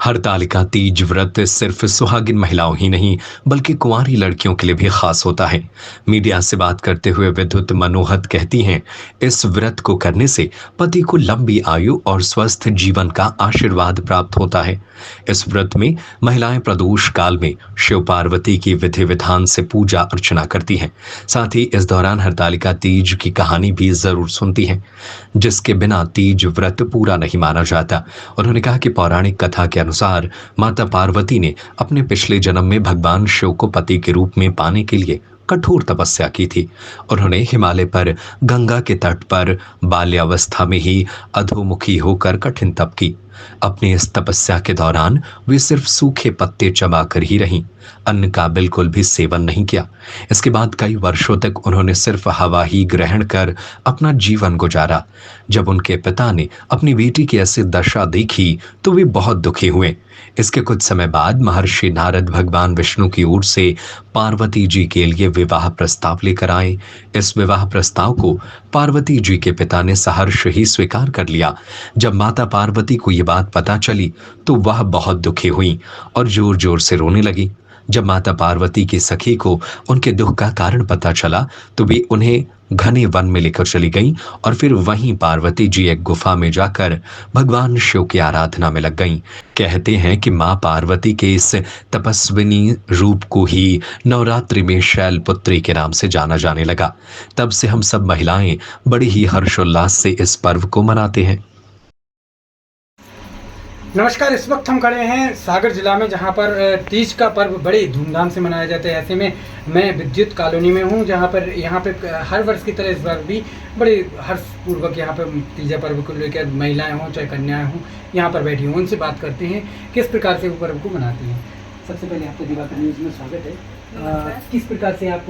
हरतालिका तीज व्रत सिर्फ सुहागिन महिलाओं ही नहीं बल्कि कुंवारी लड़कियों के लिए भी खास होता है। मीडिया से बात करते हुए विद्युत मनोहत कहती हैं, इस व्रत को करने से पति को लंबी आयु और स्वस्थ जीवन का आशीर्वाद प्राप्त होता है। इस व्रत में महिलाएं प्रदोष काल में शिव पार्वती की विधि विधान से पूजा अर्चना करती हैं। साथ ही इस दौरान हरतालिका तीज की कहानी भी जरूर सुनती हैं, जिसके बिना तीज व्रत पूरा नहीं माना जाता। उन्होंने कहा कि पौराणिक कथा के अनुसार माता पार्वती ने अपने पिछले जन्म में भगवान शिव को पति के रूप में पाने के लिए कठोर तपस्या की थी। उन्होंने हिमालय पर गंगा के तट पर बाल्यावस्था में ही अधोमुखी होकर कठिन तप की। अपनी इस तपस्या के दौरान वे सिर्फ सूखे पत्ते चबाकर ही रहीं, अन्न का बिल्कुल भी सेवन नहीं किया। इसके बाद कई वर्षों तक उन्होंने सिर्फ हवा ही ग्रहण कर अपना जीवन गुजारा। जब उनके पिता ने अपनी बेटी की ऐसी दशा देखी तो वे बहुत दुखी हुए। इसके कुछ समय बाद महर्षि नारद भगवान विष्णु की ओर से पार्वती जी के लिए विवाह प्रस्ताव लेकर आए। इस विवाह प्रस्ताव को पार्वती जी के पिता ने सहर्ष ही स्वीकार कर लिया। जब माता पार्वती को ये बात पता चली तो वह बहुत दुखी हुई और जोर जोर से रोने लगी। जब माता पार्वती की सखी को उनके दुख का कारण पता चला तो वे उन्हें घने वन में लेकर चली गईं और फिर वहीं पार्वती जी एक गुफा में जाकर भगवान शिव की आराधना में लग गईं। कहते हैं कि मां पार्वती के इस तपस्विनी रूप को ही नवरात्रि में शैलपुत्री के नाम से जाना जाने लगा। तब से हम सब महिलाएं बड़े ही हर्षोल्लास से इस पर्व को मनाते हैं। नमस्कार, इस वक्त हम खड़े हैं सागर जिला में, जहां पर तीज का पर्व बड़ी धूमधाम से मनाया जाता है। ऐसे में मैं विद्युत कॉलोनी में हूं, जहां पर यहाँ पे हर वर्ष की तरह इस बार भी बड़े हर्षपूर्वक यहाँ पर तीजा पर्व को लेकर महिलाएं हों चाहे कन्याएं हों यहाँ पर बैठी हों। उनसे बात करते हैं किस प्रकार से वो पर्व को मनाती हैं। सबसे पहले आपको दिवाकर न्यूज़ में स्वागत है। किस प्रकार से आप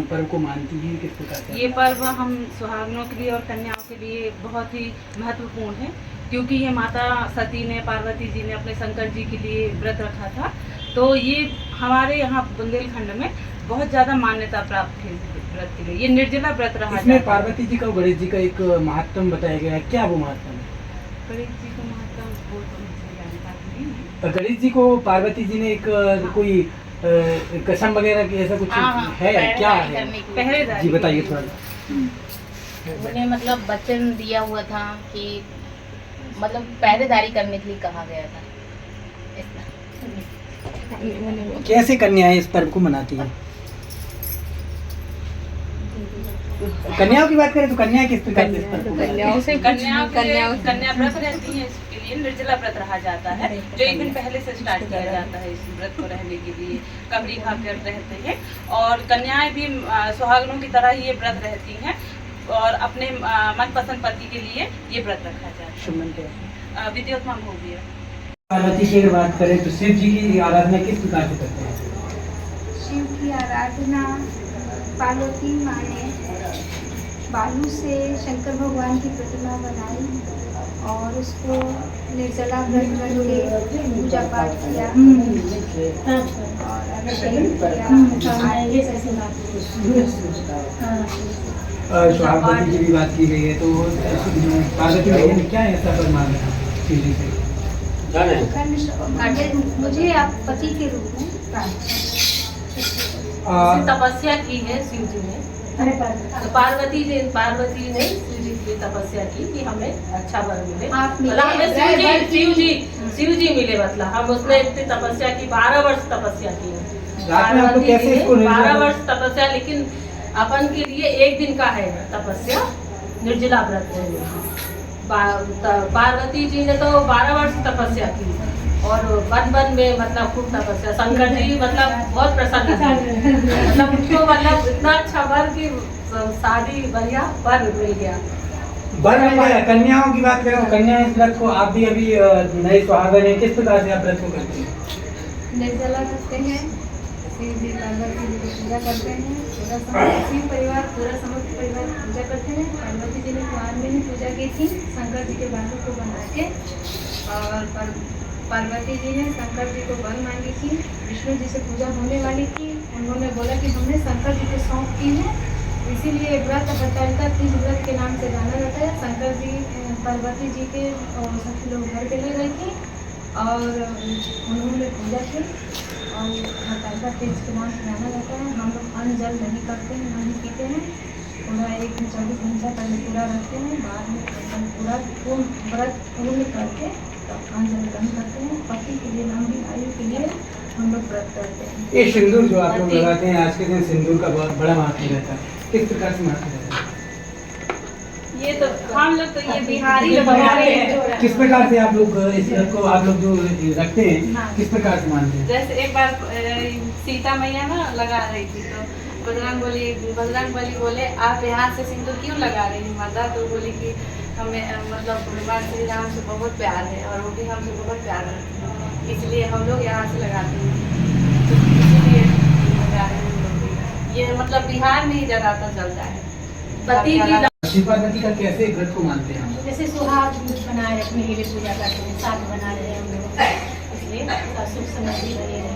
पर्व को मानती हैं, किस प्रकार से? ये पर्व हम सुहागनों के लिए और कन्याओं के लिए बहुत ही महत्वपूर्ण है, क्योंकि ये माता सती ने, पार्वती जी ने अपने शंकर जी के लिए व्रत रखा था। तो ये हमारे यहाँ बुंदेलखंड में बहुत ज़्यादा मान्यता प्राप्त है व्रत के लिए। ये निर्जला व्रत रहा। इसमें पार्वती जी का और गणेश जी का एक महात्म बताया गया है, क्या वो महात्म है? गणेश जी का महत्व वो तो मुझे जानकारी नहीं है। गणेश जी को पार्वती जी ने एक कोई कसम वगैरह की ऐसा कुछ है, क्या है? पहरेदारी जी बताइए थोड़ा। उन्हें मतलब वचन दिया हुआ था कि मतलब पहरेदारी करने के लिए कहा गया था। कैसे कन्याएं इस पर्व को मनाती हैं? कन्याओं की बात करें तो कन्याएं किस प्रकार से इस पर्व को मनाती हैं? कन्या व्रत रहती है, इसके लिए निर्जला व्रत रहा जाता है, जो एक दिन पहले से स्टार्ट किया जाता है। इस व्रत को रहने के लिए कबरी खाकर रहते हैं, और कन्याएं भी सुहागनों की तरह ही ये व्रत रहती हैं और अपने मनपसंद पति के लिए ये व्रत रखा जाता है। विद्युत मांग हो गया। पार्वती की अगर बात करें तो शिव जी की आराधना किस प्रकार से करते हैं? शिव की आराधना पार्वती माँ ने बालू से शंकर भगवान की प्रतिमा बनाई और उसको निर्जला व्रत करके पूजा पाठ किया और अभिषेक किया। पार्वती की भी बात की गई है, तो पार्वती मैया ने क्या ऐसा फरमान था शिव जी से? मुझे आप पति के रूप में तपस्या की है शिव जी ने। पार्वती ने शिव जी की तपस्या की कि हमें अच्छा वर मिले, मतलब हमें शिव जी मिले। मतलब हम उसने इतनी तपस्या की, 12 वर्ष तपस्या की पार्वती जी ने, 12 वर्ष तपस्या। लेकिन अपन के लिए एक दिन का है तपस्या, निर्जला व्रत है। पार्वती जी ने तो 12 वर्ष तपस्या की और वन में मतलब खूब तपस्या। शंकर जी मतलब बहुत प्रसन्न थे, मतलब उनको मतलब इतना अच्छा वर की शादी बढ़िया वर मिल गया। वर मिल गया। कन्याओं की बात करें तो कन्या इस व्रत को, आप भी अभी नए सुहागन हैं, किस प्रकार से आप व्रत को करते हैं? निर्जला करते हैं, शिव जी पार्वती जी की पूजा करते हैं, पूरा समस्त परिवार पूजा करते हैं। पार्वती जी ने कुआं में ही पूजा की थी शंकर जी के बालों को बना के, और पार्वती जी ने शंकर जी को वर मांगी थी। विष्णु जी से पूजा होने वाली थी, उन्होंने बोला कि हमने शंकर जी को सौंप की है, इसीलिए व्रत हरतालिका तीज व्रत के नाम से जाना जाता है। शंकर जी पार्वती जी के सभी लोग घर पे ले गए थे और उन्होंने पूजा की और हरतालिका तीज के बाद जाना जाता है। हम लोग अन्न जल नहीं करते हैं, नहीं पीते हैं। पूरा 24 घंटा पहले पूरा रखते हैं, बाद में पूरा पूर्ण व्रत पूर्ण करके तब अन्न जल ग्रहण करते हैं। पति के लिए, लंबी आयु के लिए हम लोग व्रत करते हैं। ये सिंदूर जो आप लोग लगाते हैं, आज के दिन सिंदूर का बहुत बड़ा महत्व रहता है, किस प्रकार से महत्व रहता है? ये तो हम लोग तो ये बिहारी लोग बना रहे हैं। किस प्रकार से आप लोग इस व्रत को आप लोग जो रखते हैं, किस प्रकार से मानते हैं? जैसे एक बार सीता मैया ना लगा रही थी तो बजरंग बली बोले आप यहाँ से सिंदूर क्यों लगा रही हैं माता? तो बोली कि हमें मतलब भगवान श्री राम से बहुत प्यार है और वो भी हमसे बहुत प्यार करते हैं, इसलिए हम लोग यहाँ से लगाते हैं। तो इसीलिए लगा रहे हैं हम लोग भी। ये मतलब बिहार में ही ज़्यादातर चलता है। पति की शिव पार्वती का कैसे व्रत को मानते हैं हम? जैसे सुहाग बनाए रखने के लिए पूजा करते हैं, साग बना रहे हैं हम लोग, इसलिए शुभ समृद्धि बनी रहे।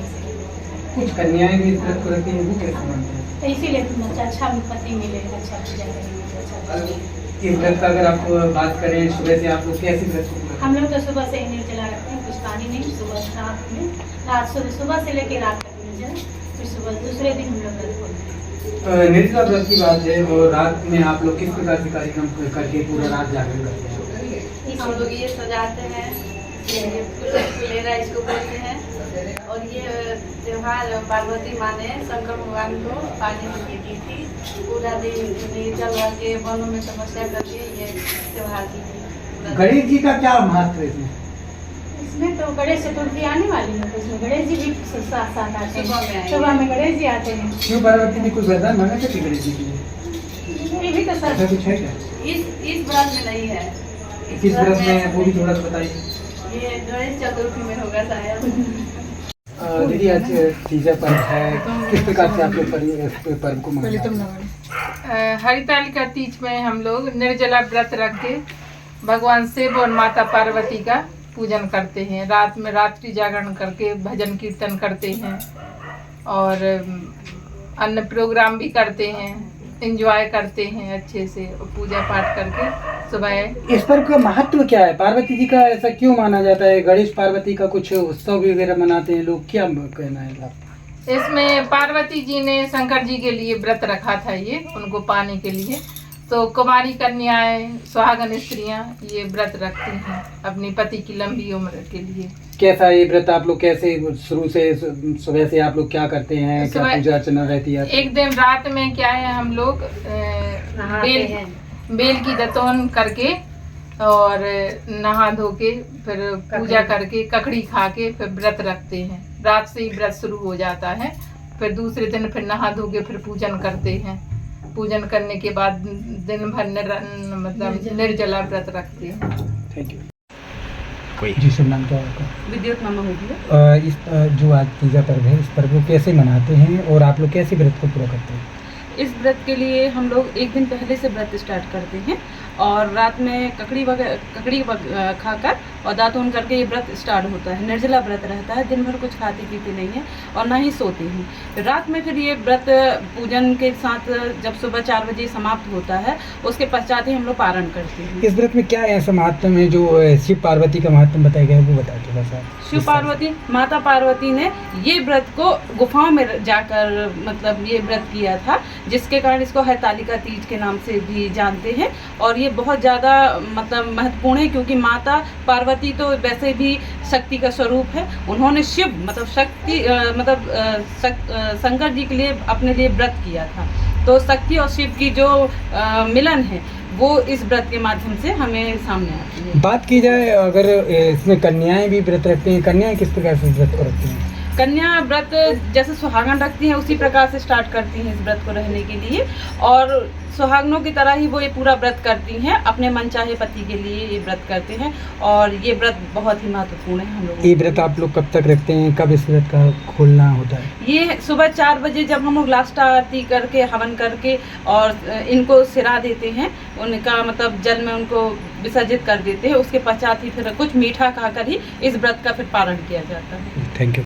कुछ कन्याएं भी इस व्रत को रखती हैं, वो कैसे मानते हैं? तो इसीलिए अच्छा पति मिले, अच्छा पूजा करेंगे, अच्छा। इस व्रत का अगर आप बात करें, सुबह से आप लोग कैसे व्रत को? हम लोग तो सुबह से निर्जला रखते हैं, कुछ पानी नहीं, सुबह सुबह से लेकर रात तक निर्जल, फिर सुबह दूसरे दिन हम लोग व्रत खोलते हैं। निर्जला व्रत की बात है और रात में आप लोग किस प्रकार से कार्यक्रम करके पूरा रात जागरण करते हैं? हम लोग ये सजाते हैं, ये फुलेरा इसको बोलते हैं, और ये त्योहार पार्वती माँ ने शंकर भगवान को पानी में दी थी। पूरा दिन निर्जल रह के वनों में तपस्या करके ये त्योहार की थी। गणेश जी का क्या महत्व है इसमें? इसमें तो गणेश चतुर्थी आने वाली है, तो इसमें गणेश जी भी साथ साथ आते हैं, सुबह में गणेश जी आते हैं। शिव पार्वती ने कुछ वरदान मांगा था गणेश जी के लिए? ये भी तो ऐसा कुछ है क्या? इस व्रत में नहीं है। किस व्रत में वो भी थोड़ा सा बताइए। ये गणेश चतुर्थी में होगा शायद। दीदी आज तीजा पर्व है, किस प्रकार से आप लोग पर्व को मनाते हैं? हरितालिका तीज में हम लोग निर्जला व्रत रख के भगवान शिव और माता पार्वती का पूजन करते हैं। रात में रात्रि जागरण करके भजन कीर्तन करते हैं और अन्य प्रोग्राम भी करते हैं, एंजॉय करते हैं अच्छे से और पूजा पाठ करके सुबह। इस पर्व का महत्व क्या है? पार्वती जी का ऐसा क्यों माना जाता है? गणेश पार्वती का कुछ उत्सव वगैरह मनाते हैं लोग, क्या कहना है आप? इसमें पार्वती जी ने शंकर जी के लिए व्रत रखा था, ये उनको पाने के लिए। तो कुमारी कन्याएं, सुहागन स्त्रियां ये व्रत रखती हैं अपनी पति की लंबी उम्र के लिए। कैसा ये व्रत आप लोग कैसे शुरू से सुबह से आप लोग क्या करते हैं? क्या पूजा अर्चना रहती है? एक दिन रात में क्या है, हम लोग बेल की दतौन करके और नहा धो के फिर पूजा करके ककड़ी खा के फिर व्रत रखते हैं। रात से ही व्रत शुरू हो जाता है, फिर दूसरे दिन फिर नहा धो के फिर पूजन करते हैं। पूजन करने के बाद दिन भर निर्जला व्रत रखते हैं। Thank you. जी शुभ नाम क्या है आपका? विद्युत मामा होगी। इस जो आज तीजा पर्व है, इस पर्व को कैसे मनाते हैं और आप लोग कैसे व्रत को पूरा करते हैं? इस व्रत के लिए हम लोग एक दिन पहले से व्रत स्टार्ट करते हैं और रात में ककड़ी खाकर और दातून करके ये व्रत स्टार्ट होता है। निर्जला व्रत रहता है, दिन भर कुछ खाते पीते नहीं है और ना ही सोते हैं। रात में फिर ये व्रत पूजन के साथ जब सुबह 4 बजे समाप्त होता है, उसके पश्चात ही हम लोग पारण करते हैं। इस व्रत में क्या ऐसा महत्व है जो शिव पार्वती का महत्व बताया गया है, वो बताइए थोड़ा सा। शिव पार्वती, माता पार्वती ने ये व्रत को गुफाओं में जाकर मतलब ये व्रत किया था, जिसके कारण इसको हरतालिका तीज के नाम से भी जानते हैं। और ये बहुत ज़्यादा मतलब महत्वपूर्ण है, क्योंकि माता पार्वती तो वैसे भी शक्ति का स्वरूप है। उन्होंने शिव मतलब शक्ति शंकर जी के लिए अपने लिए व्रत किया था। तो शक्ति और शिव की जो मिलन है वो इस व्रत के माध्यम से हमें सामने आती है। बात की जाए अगर इसमें कन्याएं भी व्रत रखती हैं, कन्याएं किस प्रकार से व्रत को रखती हैं? कन्या व्रत जैसे सुहागन रखती हैं उसी प्रकार से स्टार्ट करती हैं इस व्रत को रहने के लिए, और सुहागनों की तरह ही वो ये पूरा व्रत करती हैं। अपने मनचाहे पति के लिए ये व्रत करते हैं और ये व्रत बहुत ही महत्वपूर्ण है हम लोग। ये व्रत आप लोग कब तक रखते हैं? कब इस व्रत का खोलना होता है? ये सुबह 4 बजे जब हम लोग लास्ट आरती करके हवन करके और इनको सिरा देते हैं, उनका मतलब जल में उनको विसर्जित कर देते हैं। उसके पश्चात ही फिर कुछ मीठा खाकर ही इस व्रत का फिर पारण किया जाता है। Thank you.